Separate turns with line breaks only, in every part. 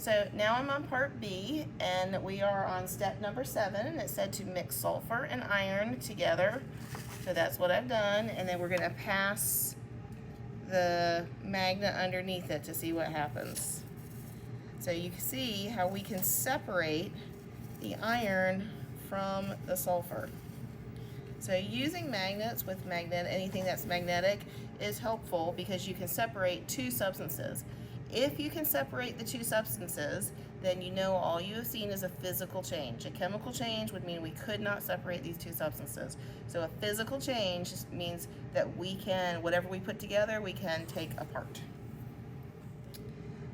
So now I'm on part B, and we are on step number 7, and it said to mix sulfur and iron together. So that's what I've done, and then we're going to pass the magnet underneath it to see what happens. So you can see how we can separate the iron from the sulfur. So using magnets with anything that's magnetic is helpful because you can separate two substances. If you can separate the two substances, then you know all you have seen is a physical change. A chemical change would mean we could not separate these two substances. So a physical change means that we can, whatever we put together, we can take apart.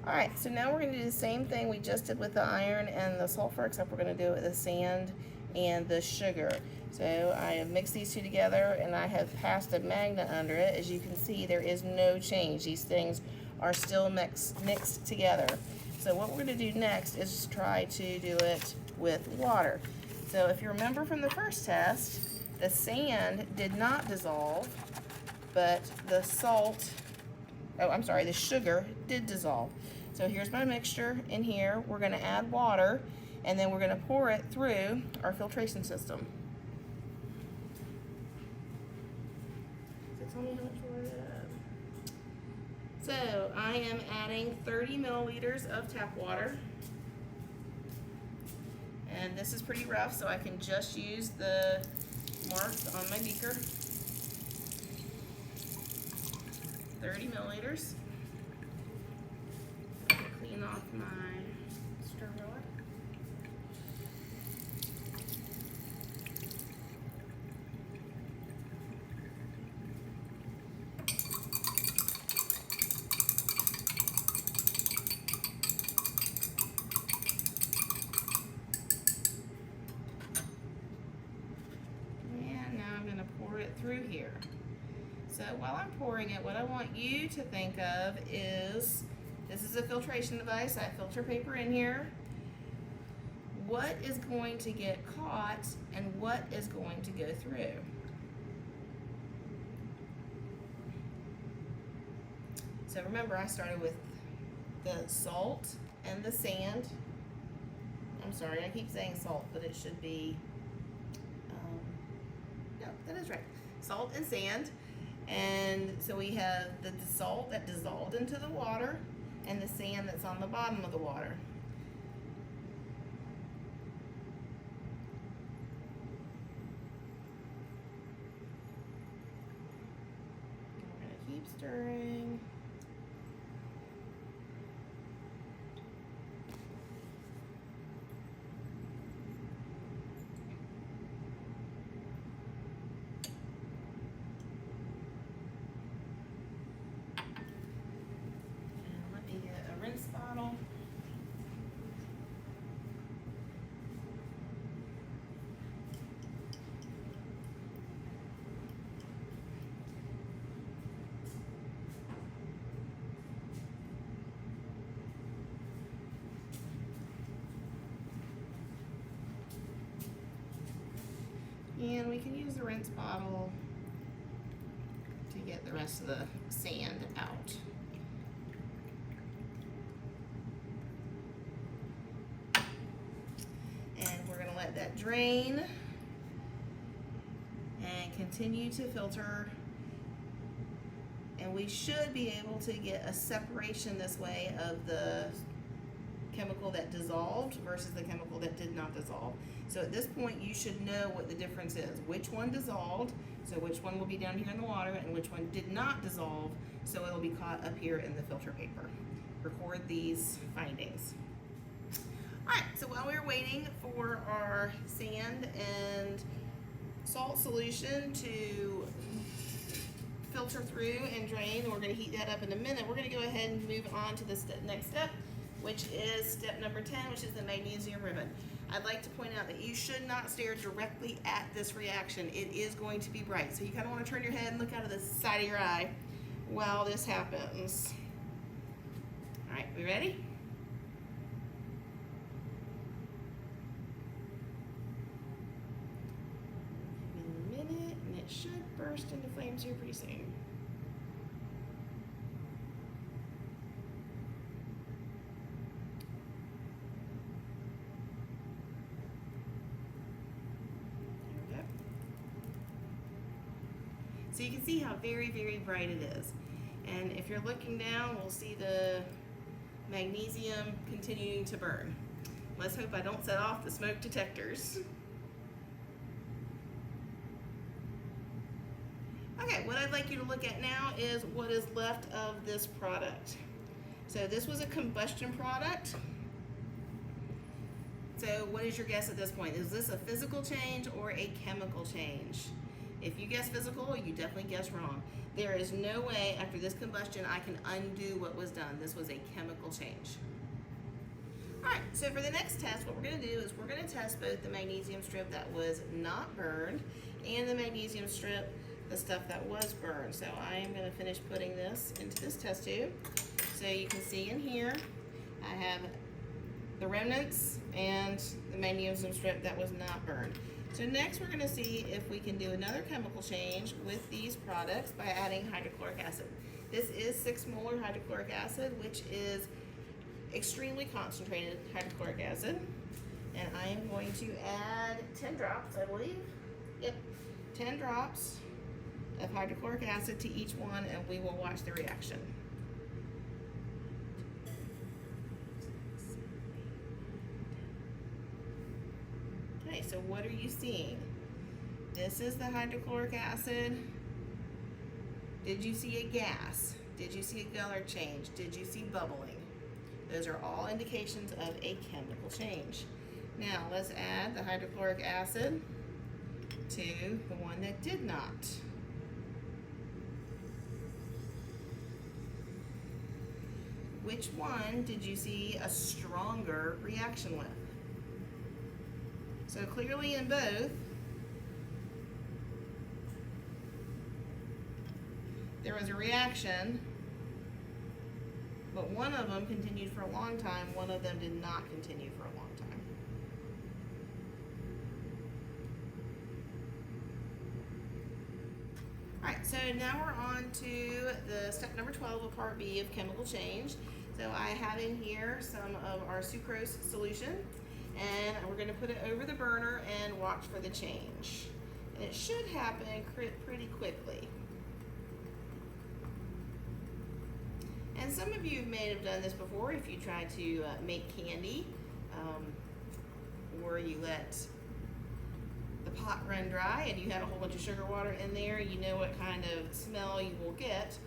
Alright, so now we're going to do the same thing we just did with the iron and the sulfur, except we're going to do it with the sand and the sugar. So I have mixed these two together and I have passed a magnet under it. As you can see, there is no change. These things are still mixed together. So what we're going to do next is try to do it with water. So if you remember from the first test, the sand did not dissolve, but the the sugar did dissolve. So here's my mixture in here. We're going to add water, and then we're going to pour it through our filtration system. So tell me how much water to add. So I am adding 30 milliliters of tap water. And this is pretty rough, so I can just use the marks on my beaker. 30 milliliters. Clean off my stir rod. And now I'm going to pour it through here. So while I'm pouring it, what I want you to think of is, this is a filtration device. I have filter paper in here. What is going to get caught and what is going to go through? So remember, I started with the salt and the sand. I'm sorry, I keep saying salt, but it should be, no, that is right. Salt and sand. And so we have the salt that dissolved into the water and the sand that's on the bottom of the water. We're going to keep stirring. Rinse bottle. And we can use the rinse bottle to get the rest of the sand out. Let that drain and continue to filter, and we should be able to get a separation this way of the chemical that dissolved versus the chemical that did not dissolve. So at this point you should know what the difference is, which one dissolved, so which one will be down here in the water, and which one did not dissolve, so it'll be caught up here in the filter paper. Record these findings. Alright, so while we're waiting for our sand and salt solution to filter through and drain, we're going to heat that up in a minute. We're going to go ahead and move on to the next step, which is step number 10, which is the magnesium ribbon. I'd like to point out that you should not stare directly at this reaction. It is going to be bright, so you kind of want to turn your head and look out of the side of your eye while this happens. Alright, we ready? It should burst into flames here pretty soon. So you can see how very, very bright it is. And if you're looking down, we'll see the magnesium continuing to burn. Let's hope I don't set off the smoke detectors. Okay, what I'd like you to look at now is what is left of this product. So this was a combustion product. So what is your guess at this point? Is this a physical change or a chemical change? If you guess physical, you definitely guess wrong. There is no way after this combustion I can undo what was done. This was a chemical change. Alright, so for the next test, what we're going to do is we're going to test both the magnesium strip that was not burned and the magnesium strip, the stuff that was burned. So I am going to finish putting this into this test tube. So you can see in here, I have the remnants and the magnesium strip that was not burned. So next we're going to see if we can do another chemical change with these products by adding hydrochloric acid. This is 6 molar hydrochloric acid, which is extremely concentrated hydrochloric acid. And I am going to add 10 drops, I believe. Yep, 10 drops of hydrochloric acid to each one, and we will watch the reaction. Okay, so what are you seeing? This is the hydrochloric acid. Did you see a gas? Did you see a color change? Did you see bubbling? Those are all indications of a chemical change. Now let's add the hydrochloric acid to the one that did not. Which one did you see a stronger reaction with? So clearly in both, there was a reaction, but one of them continued for a long time, one of them did not continue for a long time. Alright, so now we're on to the step number 12 of part B of chemical change. So I have in here some of our sucrose solution, and we're going to put it over the burner and watch for the change. And it should happen pretty quickly. And some of you may have done this before if you try to make candy, or you let the pot run dry and you have a whole bunch of sugar water in there. You know what kind of smell you will get.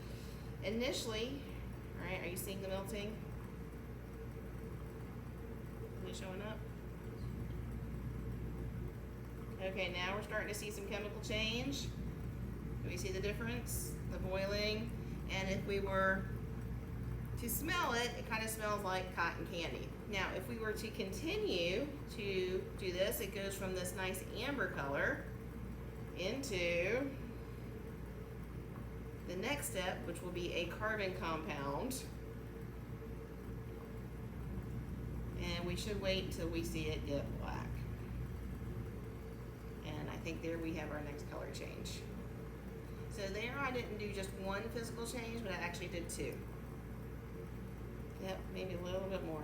Initially, all right, are you seeing the melting? Is it showing up? Okay, now we're starting to see some chemical change. Do we see the difference? The boiling. And if we were to smell it, it kind of smells like cotton candy. Now, if we were to continue to do this, it goes from this nice amber color into the next step, which will be a carbon compound. And we should wait until we see it get black. And I think there we have our next color change. So there I didn't do just one physical change, but I actually did 2. Yep, maybe a little bit more.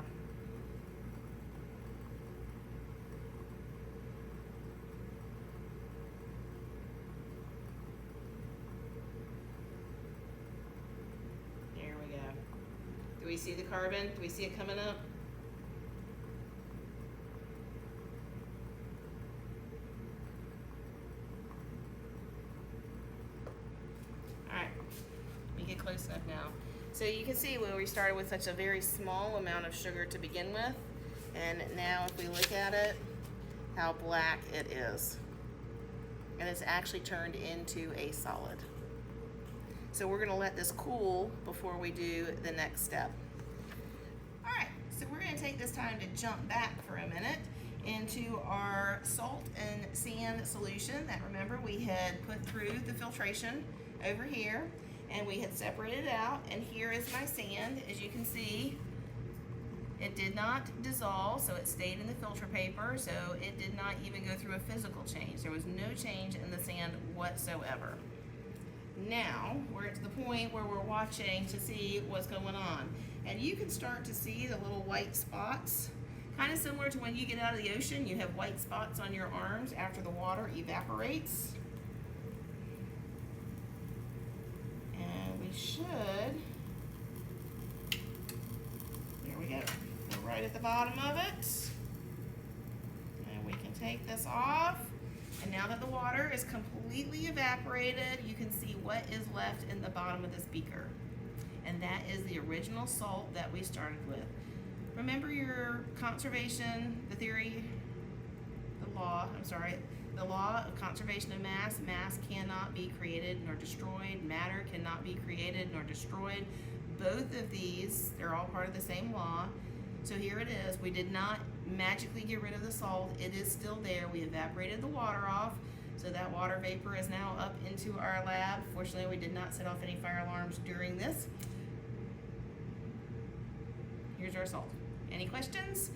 There we go. Do we see the carbon? Do we see it coming up? Alright, let me get close enough now. So you can see where we started with such a very small amount of sugar to begin with, and now if we look at it, how black it is. And it's actually turned into a solid. So we're gonna let this cool before we do the next step. All right, so we're gonna take this time to jump back for a minute into our salt and sand solution that, remember, we had put through the filtration over here, and we had separated it out. And here is my sand. As you can see, it did not dissolve, so it stayed in the filter paper, so it did not even go through a physical change. There was no change in the sand whatsoever. Now we're at the point where we're watching to see what's going on, and you can start to see the little white spots, kind of similar to when you get out of the ocean. You have white spots on your arms after the water evaporates. should, there we go, we're right at the bottom of it. And we can take this off. And now that the water is completely evaporated, you can see what is left in the bottom of this beaker. And that is the original salt that we started with. Remember your conservation, the law of conservation of mass. Mass cannot be created nor destroyed. Matter cannot be created nor destroyed. Both of these, they're all part of the same law. So here it is. We did not magically get rid of the salt. It is still there. We evaporated the water off. So that water vapor is now up into our lab. Fortunately, we did not set off any fire alarms during this. Here's our salt. Any questions?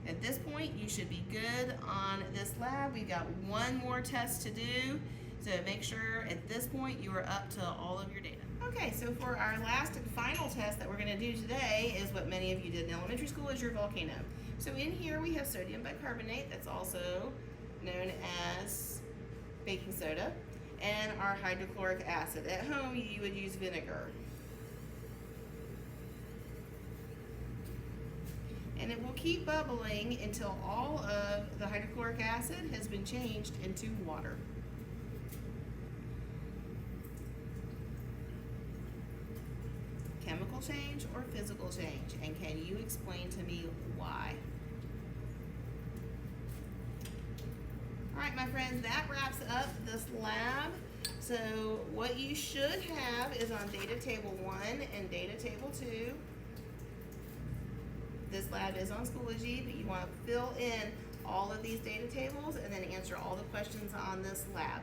At this point, you should be good on this lab. We've got one more test to do. So make sure at this point you are up to all of your data. Okay, so for our last and final test that we're gonna do today is what many of you did in elementary school, is your volcano. So in here we have sodium bicarbonate, that's also known as baking soda, and our hydrochloric acid. At home, you would use vinegar. And it will keep bubbling until all of the hydrochloric acid has been changed into water. Chemical change or physical change? And can you explain to me why? All right, my friends, that wraps up this lab. So what you should have is on data table 1 and data table 2. This lab is on Schoology, but you want to fill in all of these data tables and then answer all the questions on this lab.